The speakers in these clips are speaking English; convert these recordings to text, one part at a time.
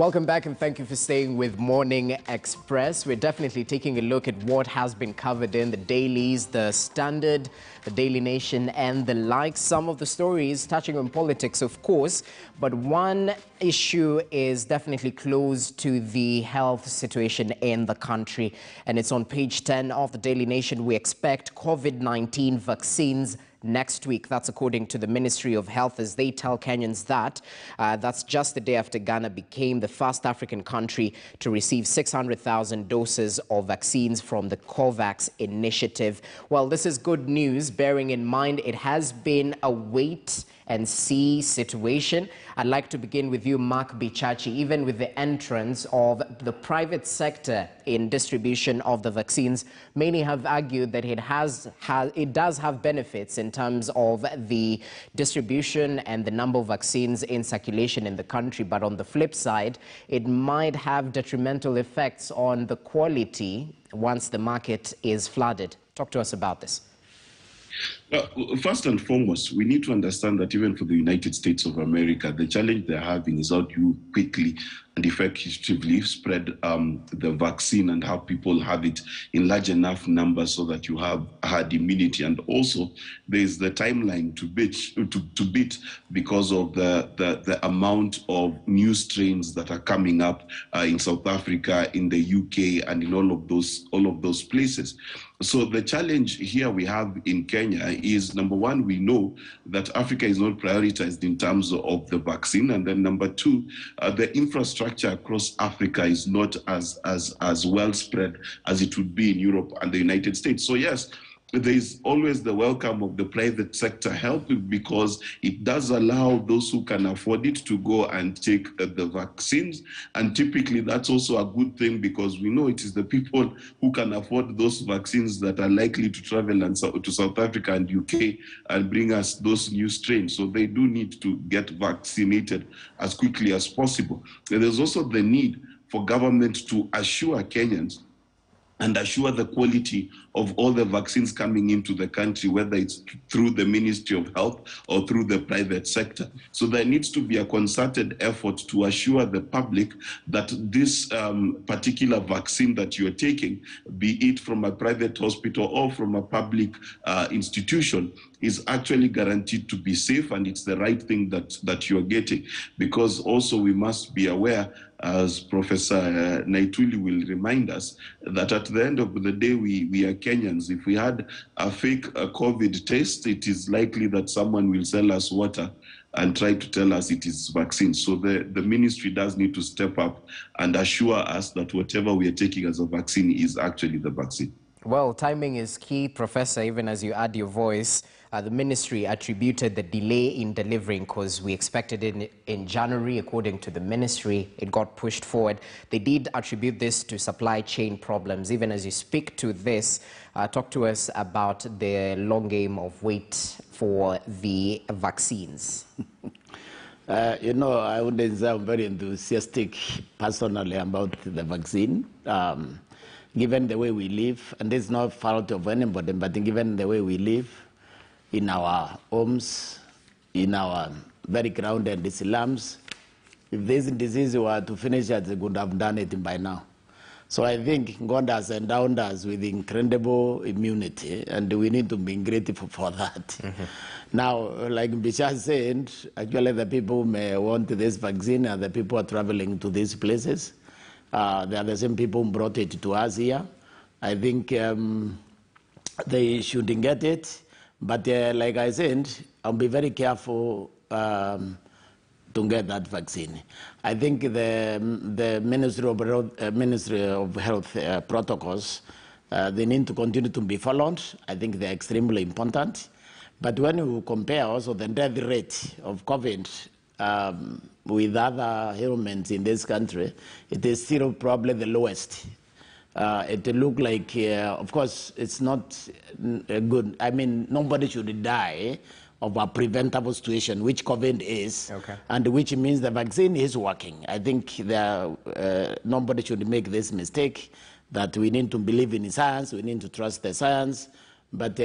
Welcome back and thank you for staying with Morning Express. We're definitely taking a look at what has been covered in the dailies, the Standard, the Daily Nation and the like. Some of the stories touching on politics, of course, but one issue is definitely close to the health situation in the country, and it's on page 10 of the Daily Nation. We expect COVID-19 vaccines next week. That's according to the Ministry of Health, as they tell Kenyans that that's just the day after Ghana became the first African country to receive 600,000 doses of vaccines from the COVAX initiative. Well, this is good news, bearing in mind it has been a wait and see situation. I'd like to begin with you, Mark Bichachi. Even with the entrance of the private sector in distribution of the vaccines, many have argued that it does have benefits in terms of the distribution and the number of vaccines in circulation in the country. But on the flip side, it might have detrimental effects on the quality once the market is flooded. Talk to us about this. First and foremost, we need to understand that even for the United States of America, the challenge they're having is how to quickly and effectively spread the vaccine and have people have it in large enough numbers so that you have herd immunity. And also, there's the timeline to beat because of the amount of new strains that are coming up in South Africa, in the UK, and in all of those places. So the challenge here we have in Kenya is, number one, we know that Africa is not prioritized in terms of the vaccine. And then number two, the infrastructure across Africa is not as well spread as it would be in Europe and the United States. So yes, there is always the welcome of the private sector help, because it does allow those who can afford it to go and take the vaccines. And typically that's also a good thing, because we know it is the people who can afford those vaccines that are likely to travel to South Africa and UK and bring us those new strains. So they do need to get vaccinated as quickly as possible. And there's also the need for government to assure Kenyans and assure the quality of all the vaccines coming into the country, whether it's through the Ministry of Health or through the private sector. So there needs to be a concerted effort to assure the public that this particular vaccine that you're taking, be it from a private hospital or from a public institution, is actually guaranteed to be safe, and it's the right thing that you're getting. Because also we must be aware, as Professor Naituli will remind us, that at the end of the day, we are Kenyans. If we had a fake COVID test, it is likely that someone will sell us water and try to tell us it is vaccine. So the ministry does need to step up and assure us that whatever we are taking as a vaccine is actually the vaccine. Well, timing is key, Professor. Even as you add your voice, the ministry attributed the delay in delivering because we expected it in January. According to the ministry, it got pushed forward. They did attribute this to supply chain problems. Even as you speak to this, talk to us about the long game of wait for the vaccines. You know, I wouldn't say I'm very enthusiastic personally about the vaccine. Given the way we live, and this is not fault of anybody, but given the way we live in our homes, in our very grounded slums, if this disease were to finish, they would have done it by now. So I think God has endowed us with incredible immunity, and we need to be grateful for that. Mm-hmm. Now, like Bisha said, actually the people who may want this vaccine are the people who are traveling to these places. They are the same people who brought it to us here. I think they shouldn't get it. But like I said, I'll be very careful to get that vaccine. I think the Ministry of Health protocols, they need to continue to be followed. I think they're extremely important. But when you compare also the death rate of COVID with other ailments in this country, it is still probably the lowest. It look like, of course, it's not good. I mean, nobody should die of a preventable situation, which COVID is, okay, and which means the vaccine is working. I think nobody should make this mistake, that we need to believe in science, we need to trust the science, But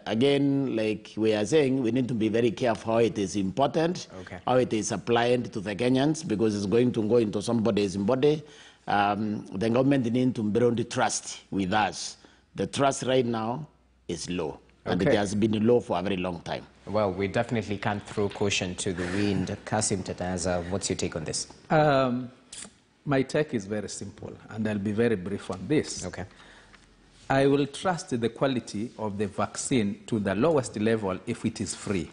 again, like we are saying, we need to be very careful how it is important, how it is applied to the Kenyans, because it's going to go into somebody's body. The government needs to build trust with us. The trust right now is low, and it has been low for a very long time. Well, we definitely can't throw caution to the wind. Kasim Tataza, what's your take on this? My take is very simple, and I'll be very brief on this. Okay. I will trust the quality of the vaccine to the lowest level if it is free.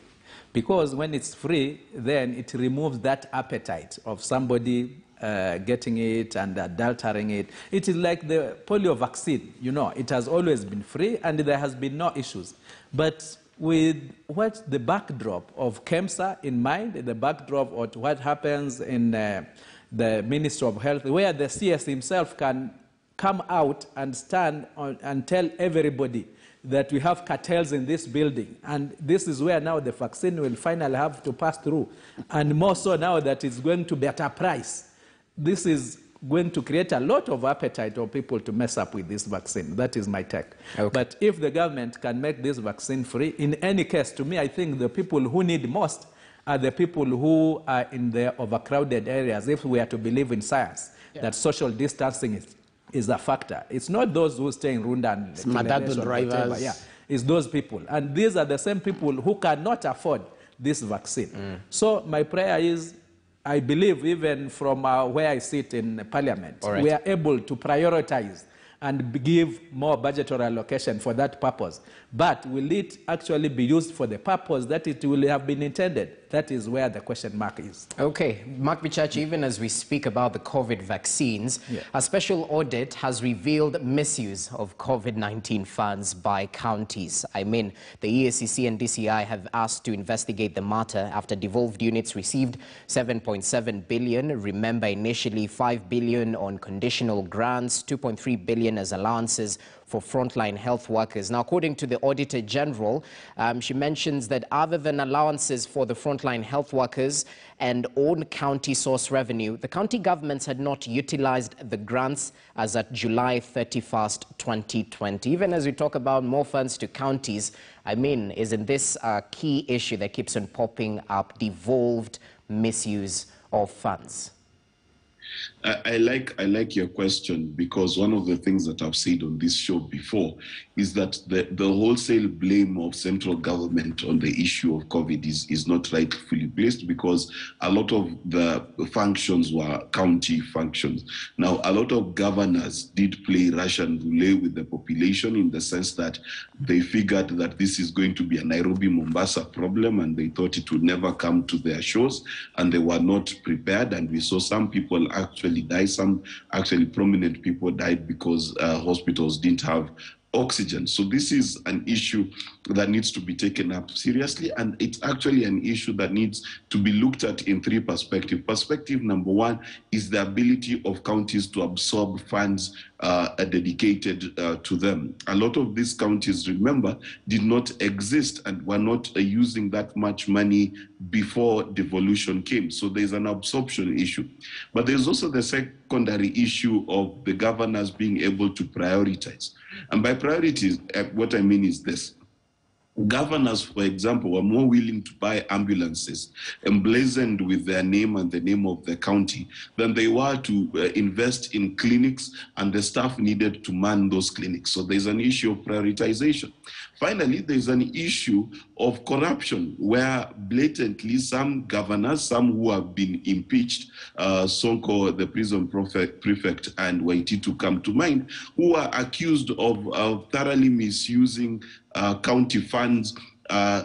Because when it's free, then it removes that appetite of somebody getting it and adulterating it. It is like the polio vaccine, you know, it has always been free and there has been no issues. But with what the backdrop of KEMSA in mind, the backdrop of what happens in the Ministry of Health, where the CS himself can come out and stand on, and tell everybody that we have cartels in this building. And this is where now the vaccine will finally have to pass through. And more so now that it's going to be at a price. This is going to create a lot of appetite of people to mess up with this vaccine. That is my take. Okay. But if the government can make this vaccine free, in any case, to me, I think the people who need most are the people who are in the overcrowded areas, if we are to believe in science, that social distancing is a factor. It's not those who stay in Runda and Matatu drivers. Yeah, it's those people. And these are the same people who cannot afford this vaccine. So my prayer is, I believe even from where I sit in Parliament, we are able to prioritize and give more budgetary allocation for that purpose. But will it actually be used for the purpose that it will have been intended? That is where the question mark is. Okay, Mark Bichachi, even as we speak about the COVID vaccines, a special audit has revealed misuse of COVID-19 funds by counties. I mean, the EACC and DCI have asked to investigate the matter after devolved units received 7.7 billion. Remember, initially 5 billion on conditional grants, 2.3 billion as allowances for frontline health workers. Now, according to the Auditor General, she mentions that other than allowances for the frontline health workers and own county source revenue, the county governments had not utilized the grants as at July 31st, 2020. Even as we talk about more funds to counties, I mean, isn't this a key issue that keeps on popping up, devolved misuse of funds? I like your question, because one of the things that I've said on this show before is that the wholesale blame of central government on the issue of COVID is not rightfully placed, because a lot of the functions were county functions. Now, a lot of governors did play Russian roulette with the population, in the sense that they figured that this is going to be a Nairobi-Mombasa problem, and they thought it would never come to their shores, and they were not prepared. And we saw some people actually die. Some actually prominent people died because hospitals didn't have oxygen. So this is an issue that needs to be taken up seriously, and it's actually an issue that needs to be looked at in three perspectives. Perspective number one is the ability of counties to absorb funds dedicated to them. A lot of these counties, remember, did not exist and were not using that much money before devolution came. So there's an absorption issue. But there's also the secondary issue of the governors being able to prioritize. And by priorities, what I mean is this. Governors, for example, were more willing to buy ambulances emblazoned with their name and the name of the county than they were to invest in clinics and the staff needed to man those clinics. So there's an issue of prioritization. Finally, there's an issue of corruption, where blatantly some governors, some who have been impeached, Sonko, the prison prefect, and Waititu come to mind, who are accused of thoroughly misusing county funds,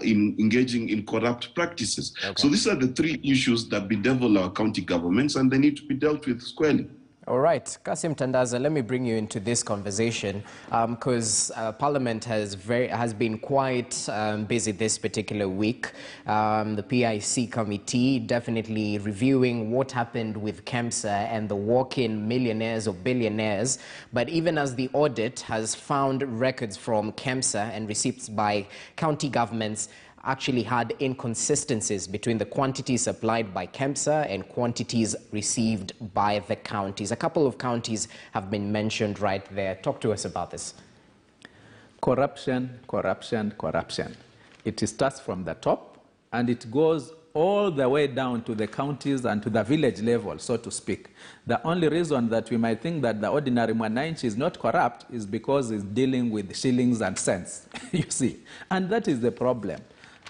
in engaging in corrupt practices. So these are the three issues that bedevil our county governments, and they need to be dealt with squarely. All right, Kasim Tandaza, let me bring you into this conversation, because Parliament has been quite busy this particular week. The PIC committee definitely reviewing what happened with KEMSA and the walk-in millionaires or billionaires. But even as the audit has found records from KEMSA and receipts by county governments actually had inconsistencies between the quantities supplied by KEMSA and quantities received by the counties. A couple of counties have been mentioned right there. Talk to us about this. Corruption, corruption, corruption. It starts from the top and it goes all the way down to the counties and to the village level, so to speak. The only reason that we might think that the ordinary mwananchi is not corrupt is because it's dealing with shillings and cents, you see. And that is the problem.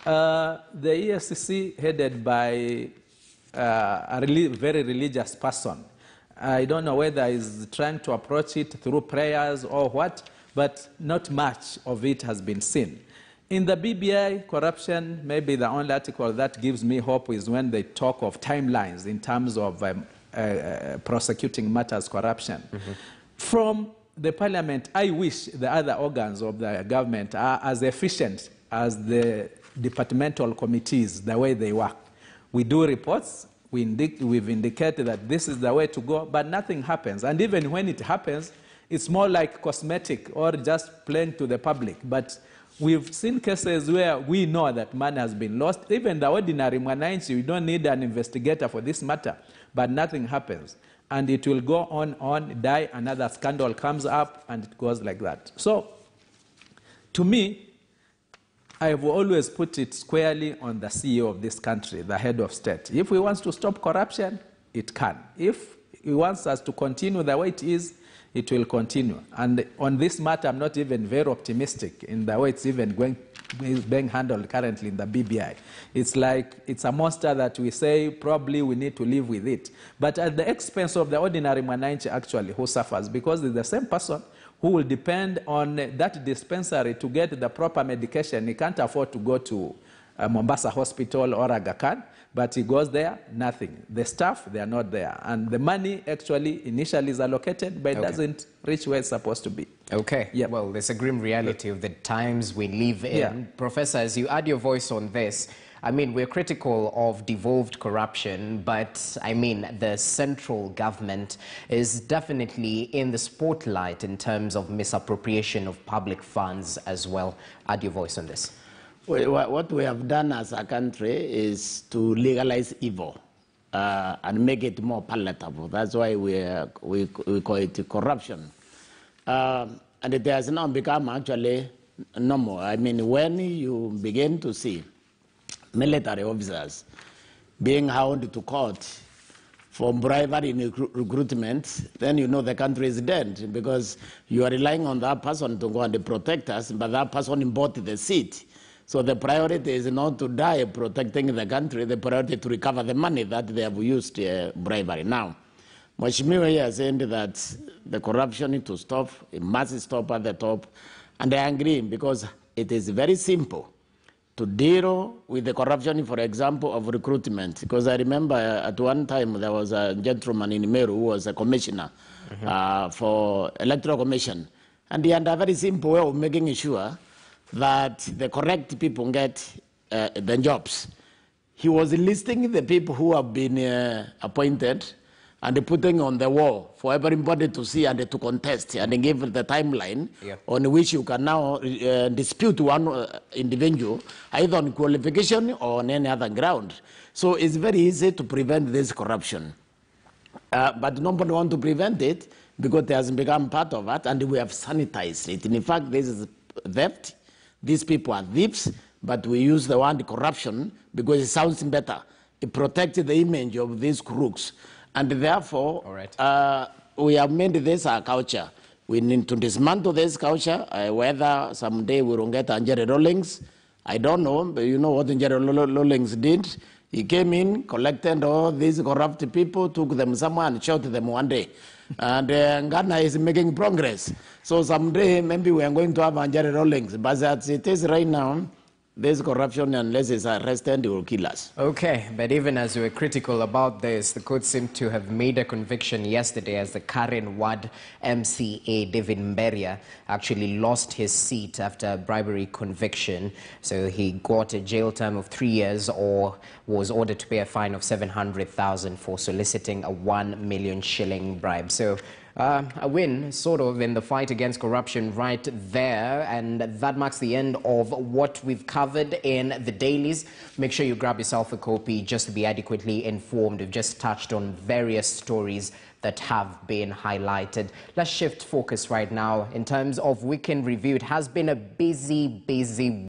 The EFCC, headed by a very religious person, I don't know whether he's trying to approach it through prayers or what, but not much of it has been seen. In the BBI, corruption, maybe the only article that gives me hope is when they talk of timelines in terms of prosecuting matters corruption. Mm-hmm. From the parliament, I wish the other organs of the government are as efficient as the departmental committees, the way they work. We do reports, we've indicated that this is the way to go, but nothing happens. And even when it happens, it's more like cosmetic or just plain to the public. But we've seen cases where we know that money has been lost. Even the ordinary mwananchi, you don't need an investigator for this matter, but nothing happens. And it will go on, die, another scandal comes up, and it goes like that. So, to me, I have always put it squarely on the CEO of this country, the head of state. If he wants to stop corruption, it can. If he wants us to continue the way it is, it will continue. And on this matter, I'm not even very optimistic in the way it's even being handled currently in the BBI. It's like it's a monster that we say probably we need to live with it. But at the expense of the ordinary mwananchi actually who suffers, because it's the same person who will depend on that dispensary to get the proper medication. He can't afford to go to Mombasa Hospital or Aga Khan, but he goes there, nothing. The staff, they are not there. And the money actually initially is allocated, but it doesn't reach where it's supposed to be. Okay. Yeah. Well, there's a grim reality of the times we live in. Yeah. Professor, as you add your voice on this, I mean, we're critical of devolved corruption, but I mean, the central government is definitely in the spotlight in terms of misappropriation of public funds as well. Add your voice on this. Well, what we have done as a country is to legalize evil and make it more palatable. That's why we call it corruption. And it has now become actually normal. I mean, when you begin to see military officers being held to court for bribery in recruitment, then you know the country is dead, because you are relying on that person to go and protect us, but that person bought the seat. So the priority is not to die protecting the country, the priority to recover the money that they have used bribery. Now, Mheshimiwa here said that the corruption needs to stop, it must stop at the top, and I agree, because it is very simple to deal with the corruption, for example, of recruitment. Because I remember at one time there was a gentleman in Meru who was a commissioner for electoral commission, and he had a very simple way of making sure that the correct people get the jobs. He was listing the people who have been appointed and putting on the wall for everybody to see and to contest, and give the timeline on which you can now dispute one individual, either on qualification or on any other ground. So it's very easy to prevent this corruption. But nobody wants to prevent it because it has become part of it, and we have sanitized it. And in fact, this is theft. These people are thieves, but we use the word corruption because it sounds better. It protects the image of these crooks. And therefore, we have made this our culture. We need to dismantle this culture, whether someday we will get Jerry Rawlings. I don't know, but you know what Jerry Rawlings did? He came in, collected all these corrupt people, took them somewhere and shot them one day. And Ghana is making progress. So someday, maybe we are going to have Jerry Rawlings. But as it is right now, this corruption, unless it's arrested, it will kill us. Okay, but even as we were critical about this, the court seemed to have made a conviction yesterday as the Karen Ward MCA, David Mberia, actually lost his seat after a bribery conviction. So he got a jail term of 3 years or was ordered to pay a fine of 700,000 for soliciting a 1 million shilling bribe. So A win, sort of, in the fight against corruption right there. And that marks the end of what we've covered in the dailies. Make sure you grab yourself a copy just to be adequately informed. We've just touched on various stories that have been highlighted. Let's shift focus right now in terms of Weekend Review. It has been a busy